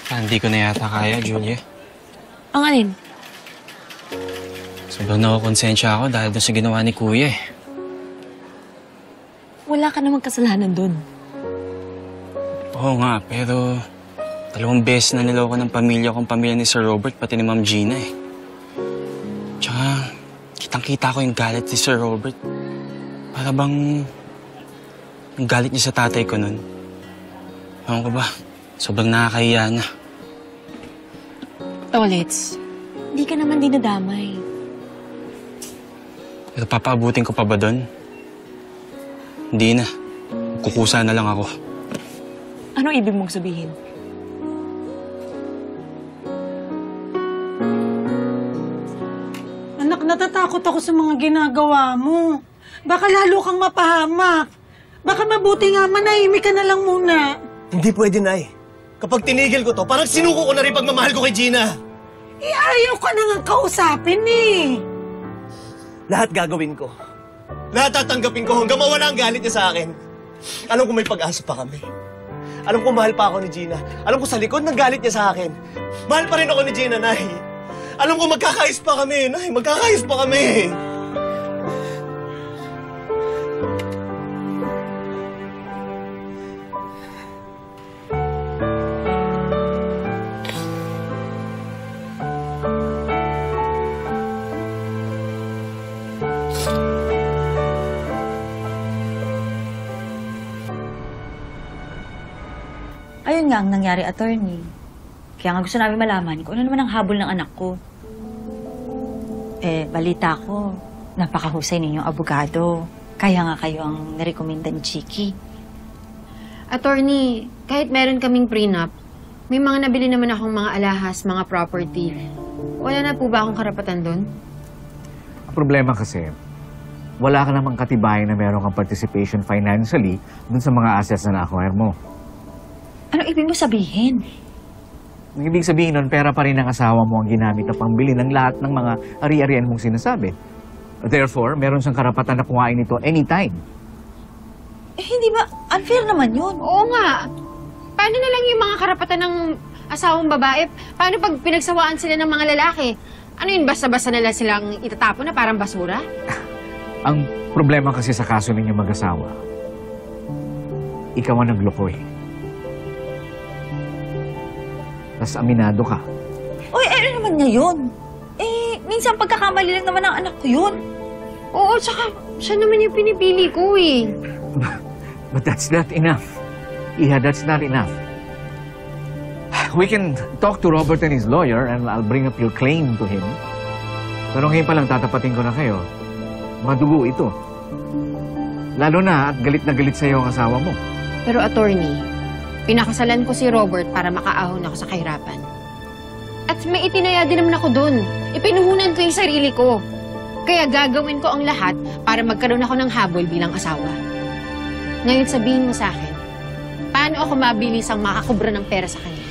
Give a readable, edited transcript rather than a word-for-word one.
Hindi ko na yata kaya, Julia. Ang alin? Sobrang nakakonsensya ako dahil doon sa ginawa ni Kuya eh. Wala ka namang kasalanan dun. Oo nga, pero 2 beses na niloko ng pamilya ni Sir Robert, pati ni Ma'am Gina eh. Tsaka, kitang-kita ko yung galit ni Sir Robert. Para bang yung galit niya sa tatay ko nun. Ewan ko ba, sobrang nakakahiya na. Tolits, hindi ka naman dinadamay. Pero papaabutin ko pa ba doon? Hindi na. Kukusa na lang ako. Anong ibig mong sabihin? Anak, natatakot ako sa mga ginagawa mo. Baka lalo kang mapahamak. Baka mabuti nga manahimik ka na lang muna. Hindi pwede, Nay. Kapag tinigil ko to, parang sinuko ko na rin pagmamahal ko kay Gina. Ayaw ka na nga kausapin eh. Lahat gagawin ko. Lahat tatanggapin ko hanggang mawala ang galit niya sa akin. Alam ko may pag-asa pa kami. Alam ko mahal pa ako ni Gina. Alam ko sa likod ng galit niya sa akin, mahal pa rin ako ni Gina, Nay. Alam ko magkakayos pa kami, Nay. Magkakayos pa kami. Ayun nga ang nangyari, attorney. Kaya nga gusto namin malaman kung ano naman ang habol ng anak ko. Balita ko, napakahusay ninyong abogado. Kaya nga kayo ang narekomenda ni Chiki. Attorney, kahit meron kaming prenup, may mga nabili naman akong mga alahas, mga property. Wala na po ba akong karapatan doon? Ang problema kasi, wala ka namang katibayan na meron kang participation financially dun sa mga assets na na-acquire mo. Ano ibig mo sabihin? Ang ibig sabihin nun, pera pa rin ang asawa mo ang ginamit na pambili ng lahat ng mga ari-arian mong sinasabi. Therefore, meron siyang karapatan na kuhain ito anytime. Hindi ba? Unfair naman yun. Oo nga. Paano na lang yung mga karapatan ng asawang babae? Paano pag pinagsawaan sila ng mga lalaki? Ano yun, basta-basta nila silang itatapon na parang basura? Ang problema kasi sa kaso ninyo mag-asawa, ikaw ang nagloko eh. Tapos aminado ka. Uy, ano naman niya yun? Minsan pagkakamali lang naman ang anak ko yun. Oo, tsaka siya naman yung pinipili ko eh. But that's not enough. Iha, that's not enough. We can talk to Robert and his lawyer and I'll bring up your claim to him. Pero ngayon pa lang tatapatin ko na kayo. Madugo ito. Lalo na at galit na galit sa'yo ang asawa mo. Pero attorney, pinakasalan ko si Robert para makaahon ako sa kahirapan. At may itinaya din naman ako dun. Ipinuhunan ko yung sarili ko. Kaya gagawin ko ang lahat para magkaroon ako ng habol bilang asawa. Ngayon sabihin mo sa akin, paano ako mabilis ang makakubra ng pera sa kanya?